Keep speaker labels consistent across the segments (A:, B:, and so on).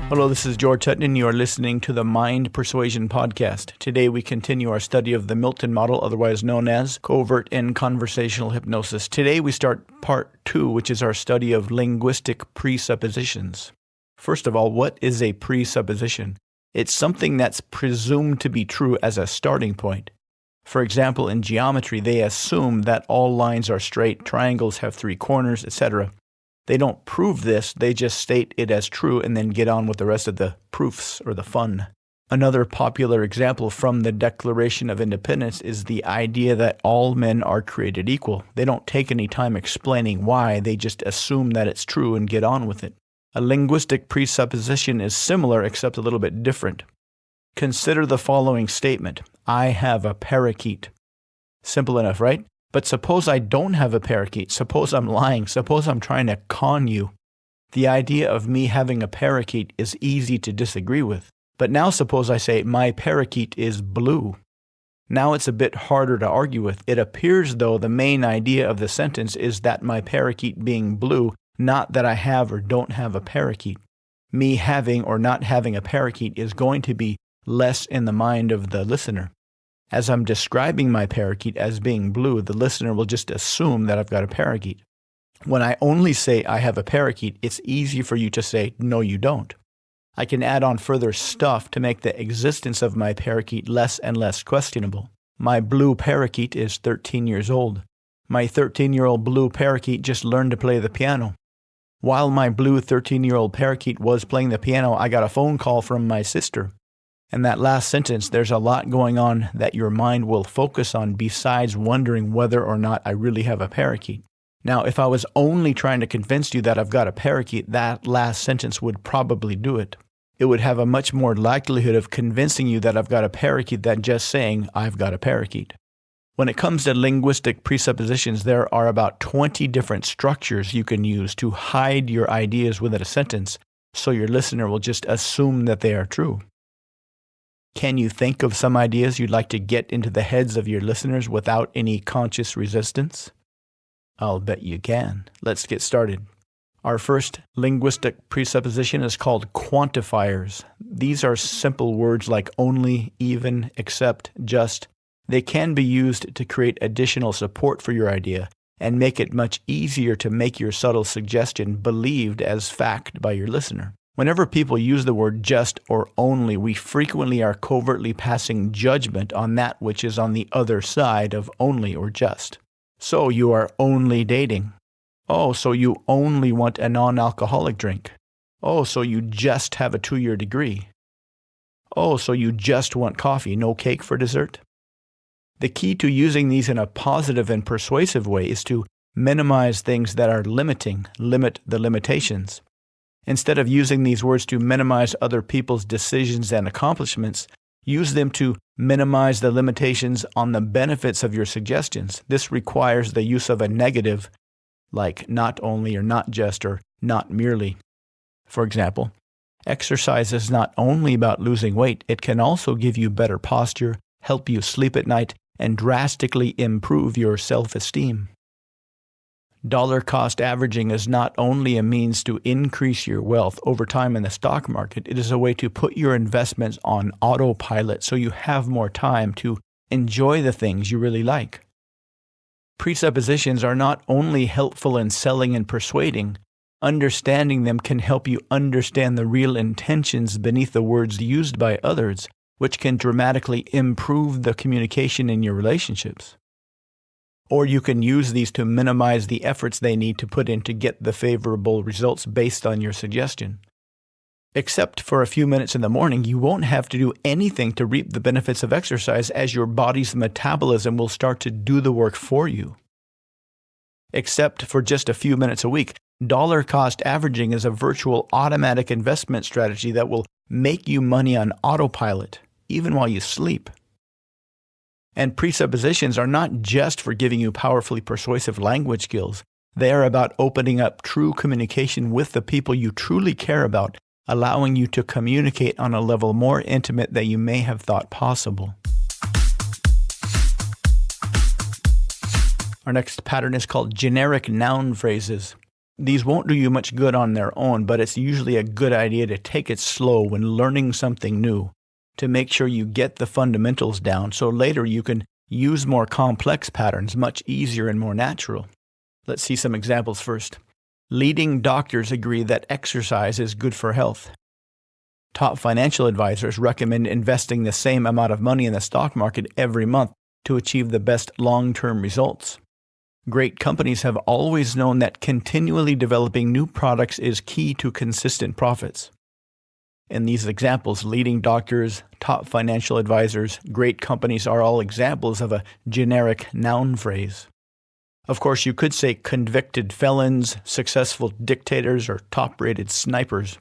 A: Hello, this is George Hutton, and you are listening to the Mind Persuasion podcast. Today we continue our study of the Milton model, otherwise known as Covert and Conversational Hypnosis. Today we start part 2, which is our study of linguistic presuppositions. First of all, what is a presupposition? It's something that's presumed to be true as a starting point. For example, in geometry, they assume that all lines are straight, triangles have 3 corners, etc. They don't prove this, they just state it as true and then get on with the rest of the proofs or the fun. Another popular example from the Declaration of Independence is the idea that all men are created equal. They don't take any time explaining why, they just assume that it's true and get on with it. A linguistic presupposition is similar except a little bit different. Consider the following statement: I have a parakeet. Simple enough, right? But suppose I don't have a parakeet. Suppose I'm lying. Suppose I'm trying to con you. The idea of me having a parakeet is easy to disagree with. But now suppose I say my parakeet is blue. Now it's a bit harder to argue with. It appears though the main idea of the sentence is that my parakeet being blue, not that I have or don't have a parakeet. Me having or not having a parakeet is going to be less in the mind of the listener. As I'm describing my parakeet as being blue, the listener will just assume that I've got a parakeet. When I only say I have a parakeet, it's easy for you to say, no, you don't. I can add on further stuff to make the existence of my parakeet less and less questionable. My blue parakeet is 13 years old. My 13-year-old blue parakeet just learned to play the piano. While my blue 13-year-old parakeet was playing the piano, I got a phone call from my sister. In that last sentence, there's a lot going on that your mind will focus on besides wondering whether or not I really have a parakeet. Now, if I was only trying to convince you that I've got a parakeet, that last sentence would probably do it. It would have a much more likelihood of convincing you that I've got a parakeet than just saying I've got a parakeet. When it comes to linguistic presuppositions, there are about 20 different structures you can use to hide your ideas within a sentence, so your listener will just assume that they are true. Can you think of some ideas you'd like to get into the heads of your listeners without any conscious resistance? I'll bet you can. Let's get started. Our first linguistic presupposition is called quantifiers. These are simple words like only, even, except, just. They can be used to create additional support for your idea and make it much easier to make your subtle suggestion believed as fact by your listener. Whenever people use the word just or only, we frequently are covertly passing judgment on that which is on the other side of only or just. So you are only dating. Oh, so you only want a non-alcoholic drink. Oh, so you just have a 2-year degree. Oh, so you just want coffee, no cake for dessert. The key to using these in a positive and persuasive way is to minimize things that are limiting, limit the limitations. Instead of using these words to minimize other people's decisions and accomplishments, use them to minimize the limitations on the benefits of your suggestions. This requires the use of a negative, like not only or not just or not merely. For example, exercise is not only about losing weight, it can also give you better posture, help you sleep at night, and drastically improve your self-esteem. Dollar cost averaging is not only a means to increase your wealth over time in the stock market, it is a way to put your investments on autopilot so you have more time to enjoy the things you really like. Presuppositions are not only helpful in selling and persuading, understanding them can help you understand the real intentions beneath the words used by others, which can dramatically improve the communication in your relationships. Or you can use these to minimize the efforts they need to put in to get the favorable results based on your suggestion. Except for a few minutes in the morning, you won't have to do anything to reap the benefits of exercise, as your body's metabolism will start to do the work for you. Except for just a few minutes a week, dollar cost averaging is a virtual automatic investment strategy that will make you money on autopilot, even while you sleep. And presuppositions are not just for giving you powerfully persuasive language skills. They are about opening up true communication with the people you truly care about, allowing you to communicate on a level more intimate than you may have thought possible. Our next pattern is called generic noun phrases. These won't do you much good on their own, but it's usually a good idea to take it slow when learning something new, to make sure you get the fundamentals down so later you can use more complex patterns much easier and more natural. Let's see some examples first. Leading doctors agree that exercise is good for health. Top financial advisors recommend investing the same amount of money in the stock market every month to achieve the best long-term results. Great companies have always known that continually developing new products is key to consistent profits. In these examples, leading doctors, top financial advisors, great companies are all examples of a generic noun phrase. Of course, you could say convicted felons, successful dictators, or top-rated snipers,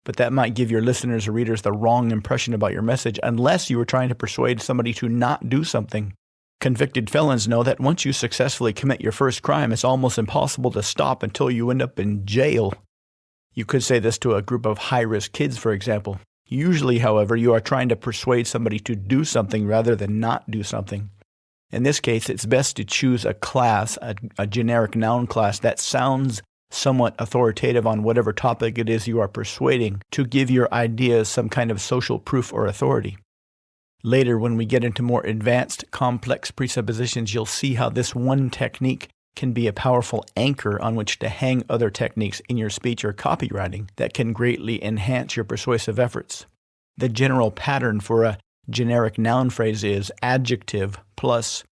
A: but that might give your listeners or readers the wrong impression about your message unless you were trying to persuade somebody to not do something. Convicted felons know that once you successfully commit your first crime, it's almost impossible to stop until you end up in jail. You could say this to a group of high-risk kids, for example. Usually, however, you are trying to persuade somebody to do something rather than not do something. In this case, it's best to choose a class, a generic noun class that sounds somewhat authoritative on whatever topic it is you are persuading, to give your ideas some kind of social proof or authority. Later, when we get into more advanced, complex presuppositions, you'll see how this one technique can be a powerful anchor on which to hang other techniques in your speech or copywriting that can greatly enhance your persuasive efforts. The general pattern for a generic noun phrase is adjective plus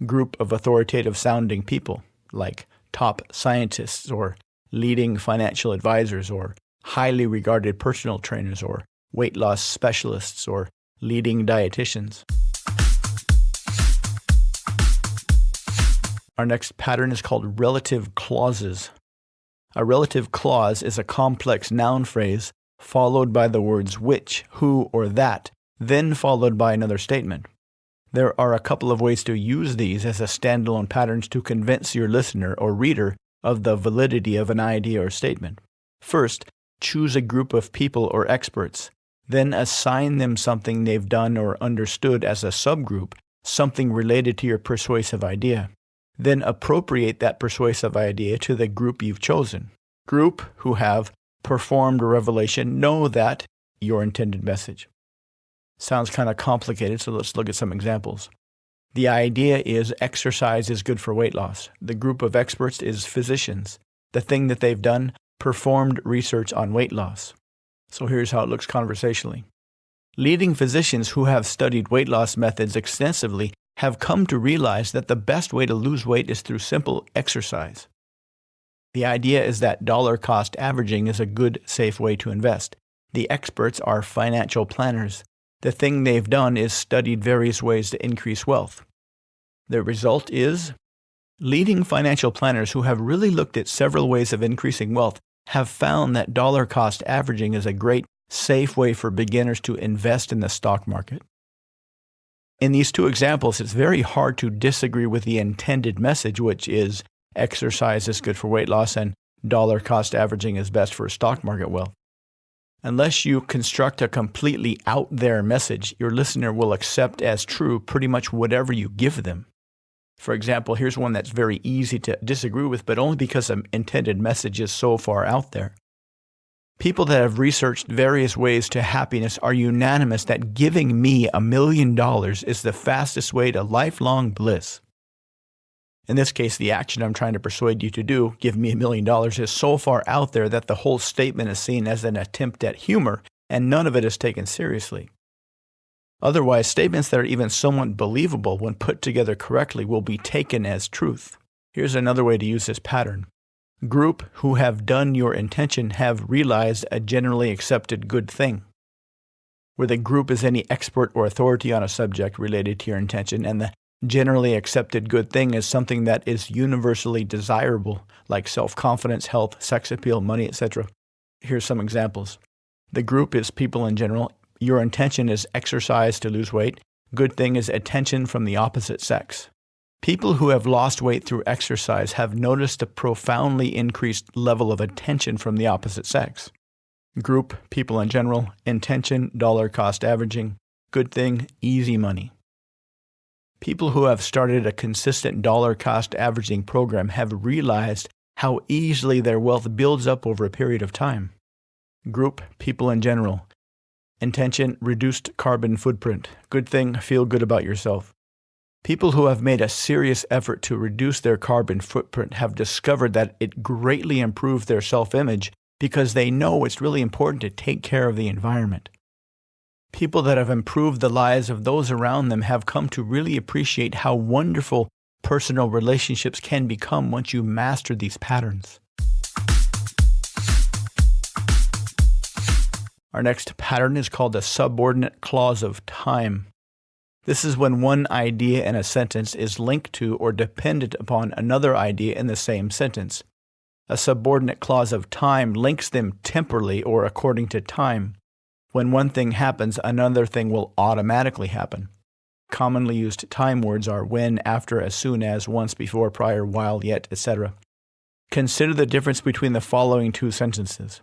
A: group of authoritative sounding people, like top scientists or leading financial advisors or highly regarded personal trainers or weight loss specialists or leading dietitians. Our next pattern is called relative clauses. A relative clause is a complex noun phrase followed by the words which, who, or that, then followed by another statement. There are a couple of ways to use these as a standalone patterns to convince your listener or reader of the validity of an idea or statement. First, choose a group of people or experts, then assign them something they've done or understood as a subgroup, something related to your persuasive idea. Then appropriate that persuasive idea to the group you've chosen. Group who have performed a revelation know that your intended message. Sounds kind of complicated, so let's look at some examples. The idea is exercise is good for weight loss. The group of experts is physicians. The thing that they've done, performed research on weight loss. So here's how it looks conversationally. Leading physicians who have studied weight loss methods extensively have come to realize that the best way to lose weight is through simple exercise. The idea is that dollar cost averaging is a good, safe way to invest. The experts are financial planners. The thing they've done is studied various ways to increase wealth. The result is, leading financial planners who have really looked at several ways of increasing wealth have found that dollar cost averaging is a great, safe way for beginners to invest in the stock market. In these two examples, it's very hard to disagree with the intended message, which is exercise is good for weight loss and dollar cost averaging is best for stock market wealth. Unless you construct a completely out there message, your listener will accept as true pretty much whatever you give them. For example, here's one that's very easy to disagree with, but only because the intended message is so far out there. People that have researched various ways to happiness are unanimous that giving me $1 million is the fastest way to lifelong bliss. In this case, the action I'm trying to persuade you to do, give me $1 million, is so far out there that the whole statement is seen as an attempt at humor, and none of it is taken seriously. Otherwise, statements that are even somewhat believable when put together correctly will be taken as truth. Here's another way to use this pattern. Group who have done your intention have realized a generally accepted good thing. Where the group is any expert or authority on a subject related to your intention, and the generally accepted good thing is something that is universally desirable, like self-confidence, health, sex appeal, money, etc. Here's some examples. The group is people in general. Your intention is exercise to lose weight. Good thing is attention from the opposite sex. People who have lost weight through exercise have noticed a profoundly increased level of attention from the opposite sex. Group, people in general, intention, dollar cost averaging. Good thing, easy money. People who have started a consistent dollar cost averaging program have realized how easily their wealth builds up over a period of time. Group, people in general. Intention, reduced carbon footprint. Good thing, feel good about yourself. People who have made a serious effort to reduce their carbon footprint have discovered that it greatly improves their self-image because they know it's really important to take care of the environment. People that have improved the lives of those around them have come to really appreciate how wonderful personal relationships can become once you master these patterns. Our next pattern is called the subordinate clause of time. This is when one idea in a sentence is linked to or dependent upon another idea in the same sentence. A subordinate clause of time links them temporally or according to time. When one thing happens, another thing will automatically happen. Commonly used time words are when, after, as soon as, once, before, prior, while, yet, etc. Consider the difference between the following two sentences.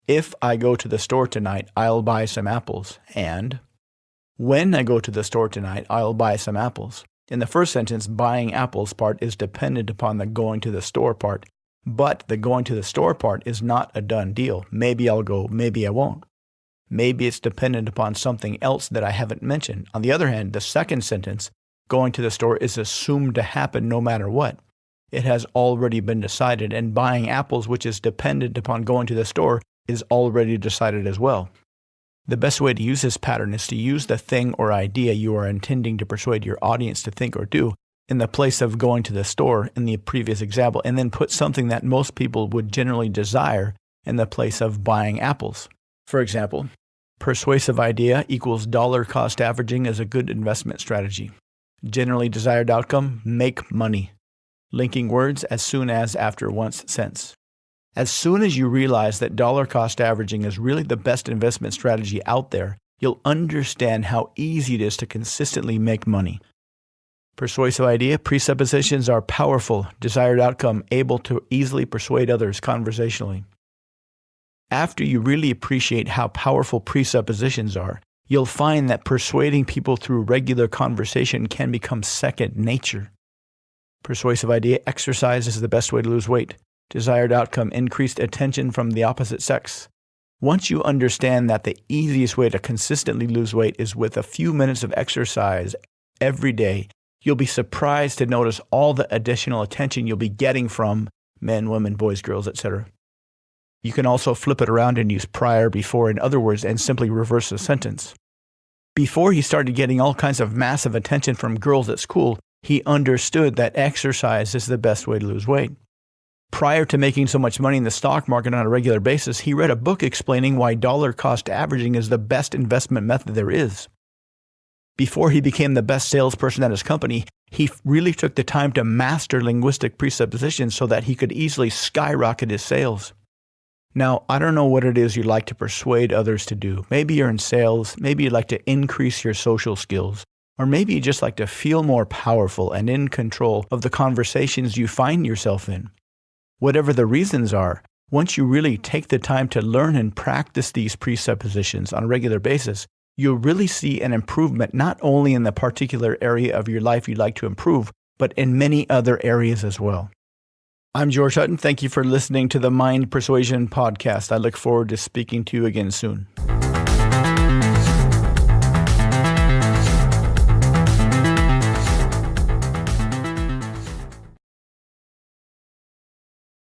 A: If I go to the store tonight, I'll buy some apples. And when I go to the store tonight, I'll buy some apples. In the first sentence, buying apples part is dependent upon the going to the store part, but the going to the store part is not a done deal. Maybe I'll go, maybe I won't. Maybe it's dependent upon something else that I haven't mentioned. On the other hand, the second sentence, going to the store, is assumed to happen no matter what. It has already been decided, and buying apples, which is dependent upon going to the store, is already decided as well. The best way to use this pattern is to use the thing or idea you are intending to persuade your audience to think or do in the place of going to the store in the previous example, and then put something that most people would generally desire in the place of buying apples. For example, persuasive idea equals dollar cost averaging as a good investment strategy. Generally desired outcome, make money. Linking words as soon as, after, once, since. As soon as you realize that dollar cost averaging is really the best investment strategy out there, you'll understand how easy it is to consistently make money. Persuasive idea, presuppositions are powerful, desired outcome, able to easily persuade others conversationally. After you really appreciate how powerful presuppositions are, you'll find that persuading people through regular conversation can become second nature. Persuasive idea, exercise is the best way to lose weight. Desired outcome, increased attention from the opposite sex. Once you understand that the easiest way to consistently lose weight is with a few minutes of exercise every day, you'll be surprised to notice all the additional attention you'll be getting from men, women, boys, girls, etc. You can also flip it around and use prior, before, in other words, and simply reverse the sentence. Before he started getting all kinds of massive attention from girls at school, he understood that exercise is the best way to lose weight. Prior to making so much money in the stock market on a regular basis, he read a book explaining why dollar cost averaging is the best investment method there is. Before he became the best salesperson at his company, he really took the time to master linguistic presuppositions so that he could easily skyrocket his sales. Now, I don't know what it is you'd like to persuade others to do. Maybe you're in sales, maybe you'd like to increase your social skills, or maybe you just like to feel more powerful and in control of the conversations you find yourself in. Whatever the reasons are, once you really take the time to learn and practice these presuppositions on a regular basis, you'll really see an improvement not only in the particular area of your life you'd like to improve, but in many other areas as well. I'm George Hutton. Thank you for listening to the Mind Persuasion podcast. I look forward to speaking to you again soon.